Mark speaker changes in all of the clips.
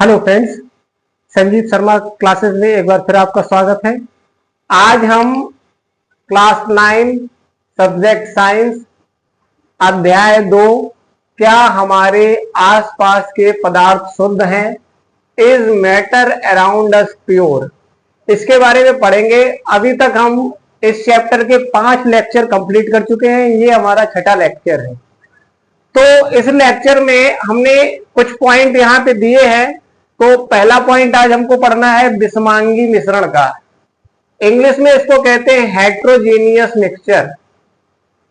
Speaker 1: Hello friends, Sanjeev Sharma classes में एक बार फिर आपका स्वागत है। आज हम क्लास 9 सब्जेक्ट साइंस अध्याय 2 क्या हमारे आसपास के पदार्थ शुद्ध हैं, is matter around us pure, इसके बारे में पढ़ेंगे। अभी तक हम इस चैप्टर के 5 लेक्चर कंप्लीट कर चुके हैं। ये हमारा छठा लेक्चर है। तो इस लेक्चर में हमने कुछ पॉइंट यहाँ पे दिए हैं। तो पहला पॉइंट आज हमको पढ़ना है बिस्मांगी मिश्रण का। इंग्लिश में इसको कहते हैं हेट्रोजीनियस मिक्सचर।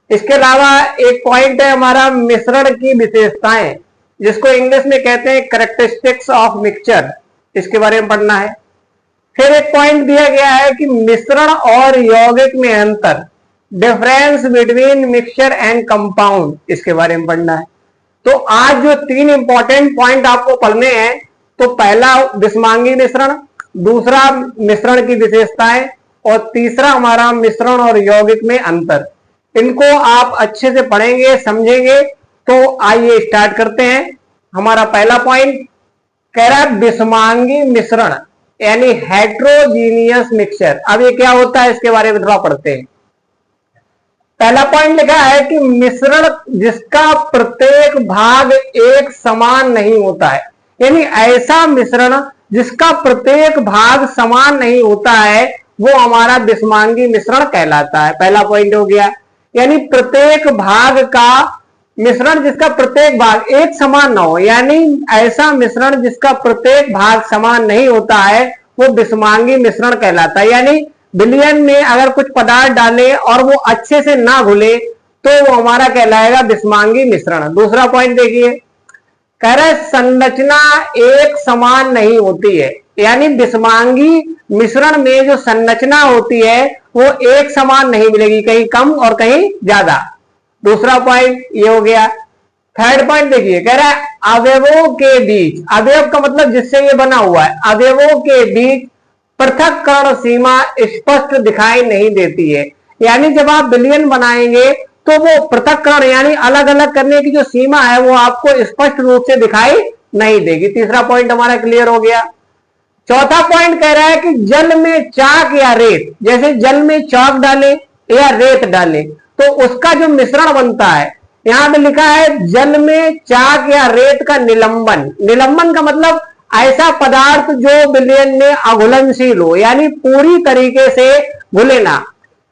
Speaker 1: इसके अलावा एक पॉइंट है हमारा मिश्रण की विशेषताएं, जिसको इंग्लिश में कहते हैं कैरेक्टरिस्टिक्स ऑफ मिक्सचर, इसके बारे में पढ़ना है। फिर एक पॉइंट दिया गया है कि मिश्रण और यौगिक में अंतर, difference between mixture and compound, इसके बारे में पढ़ना है। तो आज जो 3 इंपॉर्टेंट पॉइंट आपको पढ़ने हैं, तो पहला बिस्मांगी मिश्रण, दूसरा मिश्रण की विशेषताएं और तीसरा हमारा मिश्रण और यौगिक में अंतर। इनको आप अच्छे से पढ़ेंगे, समझेंगे। तो आइए स्टार्ट करते हैं। हमारा पहला पॉइंट कह रहा है बिस्मांगी मिश्रण यानी हेट्रोजीनियस मिक्सचर। अब ये क्या होता है इसके बारे में थोड़ा पढ़ते हैं। पहला पॉइंट लिखा है कि मिश्रण जिसका प्रत्येक भाग एक समान नहीं होता है, यानी ऐसा मिश्रण जिसका प्रत्येक भाग समान नहीं होता है, वो हमारा बिस्मांगी मिश्रण कहलाता है। पहला पॉइंट हो गया, यानी प्रत्येक भाग का मिश्रण जिसका प्रत्येक भाग एक समान ना हो, यानी ऐसा मिश्रण जिसका प्रत्येक भाग समान नहीं होता है, वो बिस्मांगी मिश्रण कहलाता है। यानी विलयन में अगर कुछ पदार्थ डाले और वो अच्छे से ना घुले तो वो हमारा कहलाएगा बिस्मांगी मिश्रण। दूसरा पॉइंट देखिए, कह रहे संरचना एक समान नहीं होती है, यानी बिस्मांगी मिश्रण में जो संरचना होती है वो एक समान नहीं मिलेगी, कहीं कम और कहीं ज्यादा। दूसरा पॉइंट ये हो गया। थर्ड पॉइंट देखिए, कह रहा है अवयवों के बीच, अवयव का मतलब जिससे ये बना हुआ है, अवयवों के बीच पृथक्करण सीमा स्पष्ट दिखाई नहीं देती है। यानी जब आप विलयन बनाएंगे तो वो पृथक्करण यानी अलग अलग करने की जो सीमा है वो आपको स्पष्ट रूप से दिखाई नहीं देगी। तीसरा पॉइंट हमारा क्लियर हो गया। चौथा पॉइंट कह रहा है कि जल में चाक या रेत, जैसे जल में चाक डाले या रेत डाले तो उसका जो मिश्रण बनता है, यहां पे लिखा है जल में चाक या रेत का निलंबन। निलंबन का मतलब ऐसा पदार्थ जो विलयन में अघुलनशील हो, यानी पूरी तरीके से घुले ना,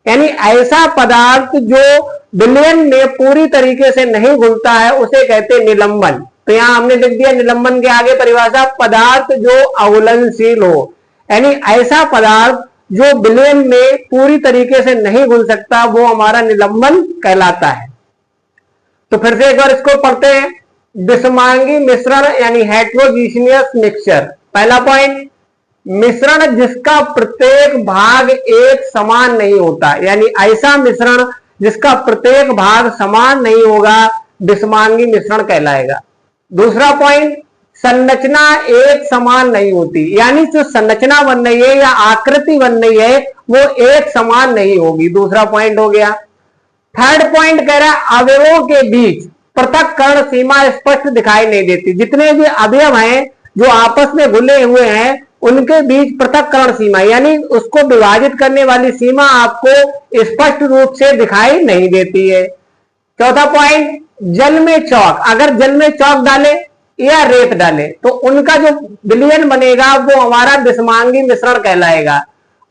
Speaker 1: यानी ऐसा पदार्थ जो विलयन में पूरी तरीके से नहीं घुलता है उसे कहते हैं निलंबन। तो यहां हमने लिख दिया निलंबन के आगे परिभाषा, पदार्थ जो अघुलनशील हो, यानी ऐसा पदार्थ जो विलयन में पूरी तरीके से नहीं घुल सकता, वो हमारा निलंबन कहलाता है। तो फिर से एक बार इसको पढ़ते हैं। बिस्मांगी मिश्रण यानी हेट्रोजीनियस मिक्सचर। पहला पॉइंट, मिश्रण जिसका प्रत्येक भाग एक समान नहीं होता, यानी ऐसा मिश्रण जिसका प्रत्येक भाग समान नहीं होगा, बिस्मांगी मिश्रण कहलाएगा। दूसरा पॉइंट, संरचना एक समान नहीं होती, यानी जो संरचना बन रही है या आकृति बन रही है वो एक समान नहीं होगी। दूसरा पॉइंट हो गया। थर्ड पॉइंट कह रहा है अवयवों के बीच पृथक्करण सीमा स्पष्ट दिखाई नहीं देती। जितने भी अवयव हैं जो आपस में घुले हुए हैं उनके बीच पृथक्करण सीमा यानी उसको विभाजित करने वाली सीमा आपको स्पष्ट रूप से दिखाई नहीं देती है। चौथा पॉइंट, जल में चौक, अगर जल में चौक डाले या रेत डाले तो उनका जो विलयन बनेगा वो हमारा बिस्मांगी मिश्रण कहलाएगा।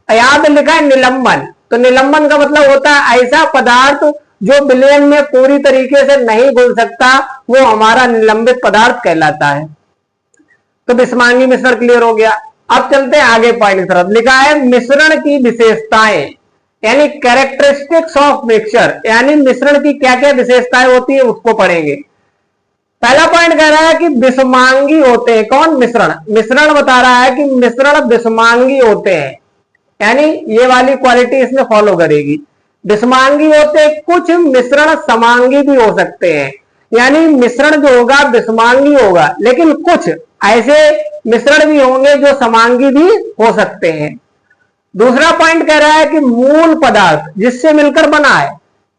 Speaker 1: यहां पे लिखा है निलंबन, तो निलंबन का मतलब होता है ऐसा पदार्थ जो विलयन में पूरी तरीके से नहीं घुल सकता, वो हमारा निलंबित पदार्थ कहलाता है। तो बिस्मांगी मिश्रण क्लियर हो गया। अब चलते हैं आगे पॉइंट की तरफ। लिखा है मिश्रण की विशेषताएं यानी कैरेक्टरिस्टिक्स ऑफ मिक्सचर, यानी मिश्रण की क्या क्या विशेषताएं होती है उसको पढ़ेंगे। पहला पॉइंट कह रहा है कि बिस्मांगी होते हैं। कौन? मिश्रण। मिश्रण बता रहा है कि मिश्रण बिस्मांगी होते हैं, यानी ये वाली क्वालिटी इसमें फॉलो करेगी। बिस्मांगी होते, कुछ मिश्रण समांगी भी हो सकते हैं, यानी मिश्रण जो होगा बिस्मांगी होगा, लेकिन कुछ ऐसे मिश्रण भी होंगे जो समांगी भी हो सकते हैं। दूसरा पॉइंट कह रहा है कि मूल पदार्थ जिससे मिलकर बना है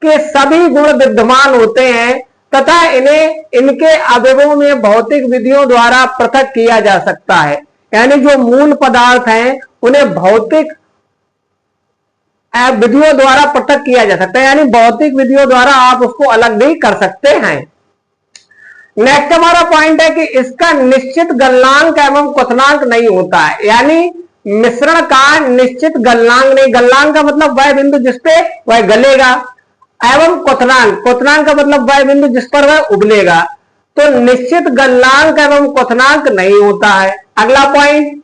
Speaker 1: के सभी गुण विद्यमान होते हैं तथा इन्हें इनके अवयवों में भौतिक विधियों द्वारा पृथक किया जा सकता है। यानी जो मूल पदार्थ हैं उन्हें भौतिक विधियों द्वारा पृथक किया जा सकता है, यानी भौतिक विधियों द्वारा आप उसको अलग भी कर सकते हैं। नेक्स्ट हमारा पॉइंट है कि इसका निश्चित गलनांक एवं क्वथनांक नहीं होता है, यानी मिश्रण का निश्चित गलनांक नहीं। गलनांक का मतलब वह बिंदु जिसपे वह गलेगा, एवं क्वथनांक, क्वथनांक का मतलब वह बिंदु जिस पर वह उबलेगा। तो निश्चित गलनांक एवं क्वथनांक नहीं होता है। अगला पॉइंट,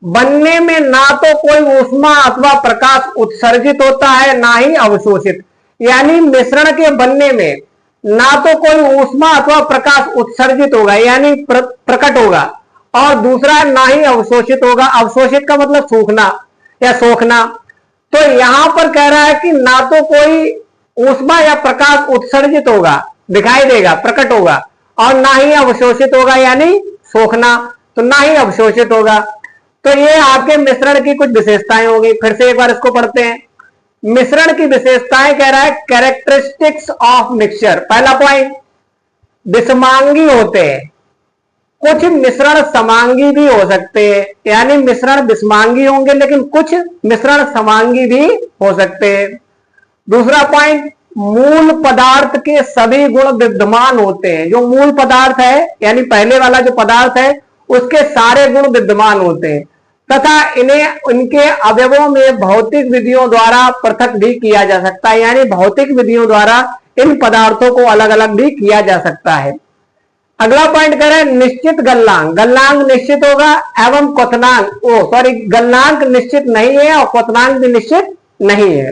Speaker 1: बनने में ना तो कोई ऊष्मा अथवा प्रकाश उत्सर्जित होता है ना ही अवशोषित, यानी मिश्रण के बनने में ना तो कोई ऊष्मा अथवा प्रकाश उत्सर्जित होगा यानी प्रकट होगा, और दूसरा ना ही अवशोषित होगा। अवशोषित का मतलब सूखना या सोखना। तो यहां पर कह रहा है कि ना तो कोई ऊष्मा या प्रकाश उत्सर्जित होगा, दिखाई देगा, प्रकट होगा, और ना ही अवशोषित होगा यानी सोखना, तो ना ही अवशोषित होगा। तो ये आपके मिश्रण की कुछ विशेषताएं होगी। फिर से एक बार इसको पढ़ते हैं। मिश्रण की विशेषताएं कह रहा है, कैरेक्टरिस्टिक्स ऑफ मिक्सचर। पहला पॉइंट, विषमांगी होते हैं। कुछ मिश्रण समांगी भी हो सकते हैं, यानी मिश्रण विषमांगी होंगे लेकिन कुछ मिश्रण समांगी भी हो सकते हैं। दूसरा पॉइंट, मूल पदार्थ के सभी गुण विद्यमान होते हैं। जो मूल पदार्थ है यानी पहले वाला जो पदार्थ है उसके सारे गुण विद्यमान होते हैं, तथा इन्हें उनके अवयवों में भौतिक विधियों द्वारा पृथक भी किया जा सकता है, यानी भौतिक विधियों द्वारा इन पदार्थों को अलग अलग भी किया जा सकता है। अगला पॉइंट करें, निश्चित गलनांक। गलनांक निश्चित होगा एवं क्वथनांक गलनांक निश्चित नहीं है और क्वथनांक भी निश्चित नहीं है।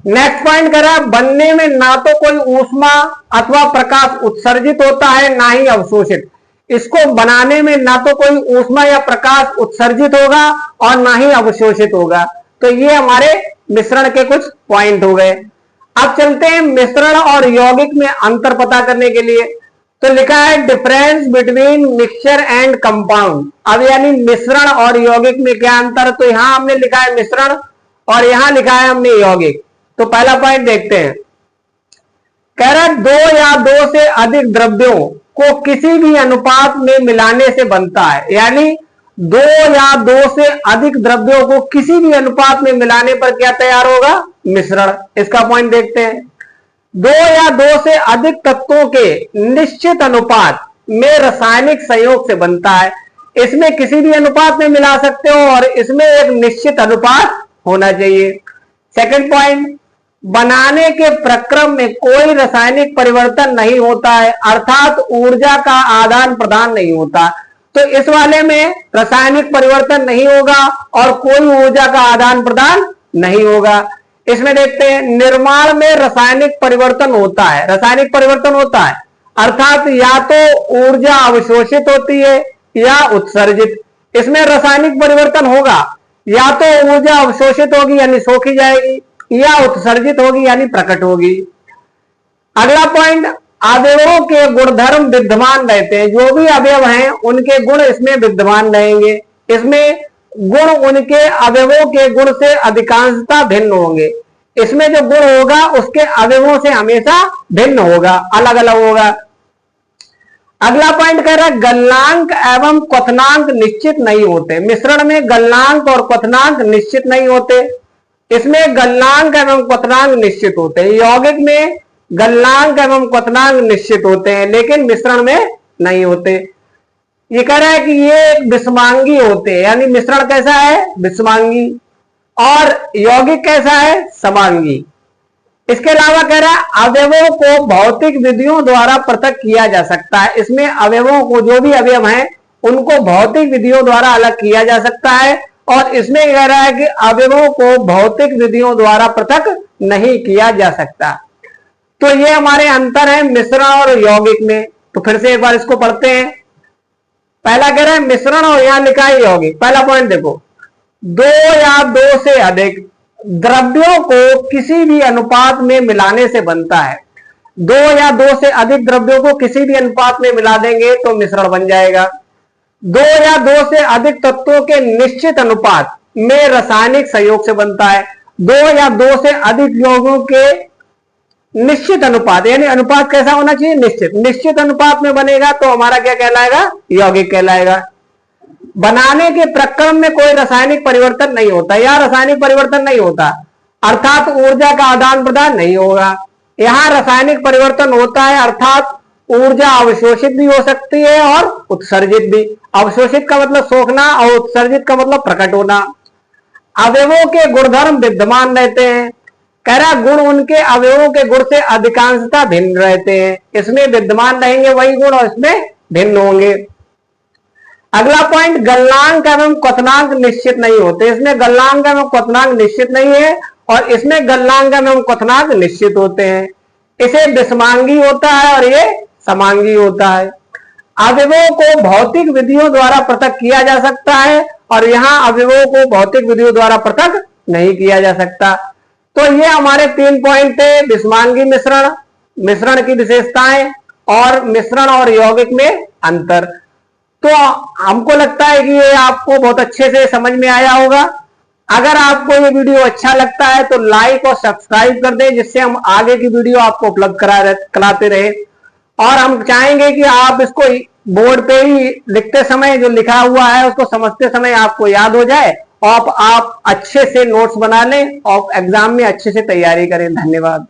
Speaker 1: नेक्स्ट पॉइंट करा, बनने में ना तो कोई ऊष्मा अथवा प्रकाश उत्सर्जित होता है ना ही अवशोषित। इसको बनाने में ना तो कोई ऊष्मा या प्रकाश उत्सर्जित होगा और ना ही अवशोषित होगा। तो ये हमारे मिश्रण के कुछ पॉइंट हो गए। अब चलते हैं मिश्रण और यौगिक में अंतर पता करने के लिए। तो लिखा है difference between mixture and compound. अब यानी मिश्रण और यौगिक में क्या अंतर, तो यहां हमने लिखा है मिश्रण और यहां लिखा है हमने यौगिक। तो पहला पॉइंट देखते हैं, कह रहा है 2 या 2 से अधिक द्रव्यों को किसी भी अनुपात में मिलाने से बनता है। यानी 2 या 2 से अधिक द्रव्यों को किसी भी अनुपात में मिलाने पर क्या तैयार होगा, मिश्रण। इसका पॉइंट देखते हैं, 2 या 2 से अधिक तत्वों के निश्चित अनुपात में रासायनिक संयोग से बनता है। इसमें किसी भी अनुपात में मिला सकते हो और इसमें एक निश्चित अनुपात होना चाहिए। सेकंड पॉइंट, बनाने के प्रक्रम में कोई रासायनिक परिवर्तन नहीं होता है, अर्थात ऊर्जा का आदान प्रदान नहीं होता। तो इस वाले में रासायनिक परिवर्तन नहीं होगा और कोई ऊर्जा का आदान प्रदान नहीं होगा। इसमें देखते हैं, निर्माण में रासायनिक परिवर्तन होता है, रासायनिक परिवर्तन होता है अर्थात या तो ऊर्जा अवशोषित होती है या उत्सर्जित। इसमें रासायनिक परिवर्तन होगा, या तो ऊर्जा अवशोषित होगी यानी सोखी जाएगी, या उत्सर्जित होगी यानी प्रकट होगी। अगला पॉइंट, अवयवों के गुणधर्म विद्यमान रहते हैं। जो भी अवयव हैं उनके गुण इसमें विद्यमान रहेंगे। इसमें गुण उनके अवयवों के गुण से अधिकांशतः भिन्न होंगे। इसमें जो गुण होगा उसके अवयवों से हमेशा भिन्न होगा, अलग अलग होगा। अगला पॉइंट कह रहा है, गलनांक एवं क्वथनांक निश्चित नहीं होते। मिश्रण में गलनांक और क्वथनांक निश्चित नहीं होते, इसमें गलनांक एवं क्वथनांक निश्चित होते हैं। यौगिक में गलनांक एवं क्वथनांक निश्चित होते हैं लेकिन मिश्रण में नहीं होते। ये कह रहा है कि ये एक विषमांगी होते हैं, यानी मिश्रण कैसा है, विषमांगी, और यौगिक कैसा है, समांगी। इसके अलावा कह रहा है अवयवों को भौतिक विधियों द्वारा पृथक किया जा सकता है। इसमें अवयवों को, जो भी अवयव हैं उनको भौतिक विधियों द्वारा अलग किया जा सकता है, और इसमें कह रहा है कि अवयवों को भौतिक विधियों द्वारा पृथक नहीं किया जा सकता। तो ये हमारे अंतर है मिश्रण और यौगिक में। तो फिर से एक बार इसको पढ़ते हैं। पहला कह रहा है मिश्रण और यहां लिखा है यौगिक। पहला पॉइंट देखो, 2 या 2 से अधिक द्रव्यों को किसी भी अनुपात में मिलाने से बनता है। 2 या 2 से अधिक द्रव्यों को किसी भी अनुपात में मिला देंगे तो मिश्रण बन जाएगा। 2 या 2 से अधिक तत्वों के निश्चित अनुपात में रासायनिक संयोग से बनता है। 2 या 2 से अधिक यौगों के निश्चित अनुपात, यानी अनुपात कैसा होना चाहिए, निश्चित। निश्चित अनुपात में बनेगा तो हमारा क्या कहलाएगा, यौगिक कहलाएगा। बनाने के प्रक्रम में कोई रासायनिक परिवर्तन नहीं होता, या रासायनिक परिवर्तन नहीं होता, अर्थात ऊर्जा का आदान प्रदान नहीं होगा। यहां रासायनिक परिवर्तन होता है, अर्थात ऊर्जा अवशोषित भी हो सकती है और उत्सर्जित भी। अवशोषित का मतलब सोखना और उत्सर्जित का मतलब प्रकट होना। अवयवों के गुणधर्म विद्यमान रहते हैं, कह रहा गुण उनके अवयवों के गुण से अधिकांशतः भिन्न रहते हैं। इसमें विद्यमान रहेंगे वही गुण और इसमें भिन्न होंगे। अगला पॉइंट, गलनांक एवं क्वथनांक निश्चित नहीं होते। इसमें गलनांक एवं क्वथनांक निश्चित नहीं है और इसमें गलनांक एवं क्वथनांक निश्चित होते हैं। इसे विषमांगी होता है और ये समांगी होता है। अवयवों को भौतिक विधियों द्वारा पृथक किया जा सकता है और यहाँ अवयवों को भौतिक विधियों द्वारा पृथक नहीं किया जा सकता। तो ये हमारे 3 पॉइंट थे, विषमांगी मिश्रण, मिश्रण की विशेषताएं और मिश्रण और यौगिक में अंतर। तो हमको लगता है कि ये आपको बहुत अच्छे से समझ में आया होगा। अगर आपको ये वीडियो अच्छा लगता है तो लाइक और सब्सक्राइब कर दें, जिससे हम आगे की वीडियो आपको उपलब्ध कराते रहे। और हम चाहेंगे कि आप इसको बोर्ड पे ही लिखते समय जो लिखा हुआ है उसको समझते समय आपको याद हो जाए और आप अच्छे से नोट्स बना लें और एग्जाम में अच्छे से तैयारी करें। धन्यवाद।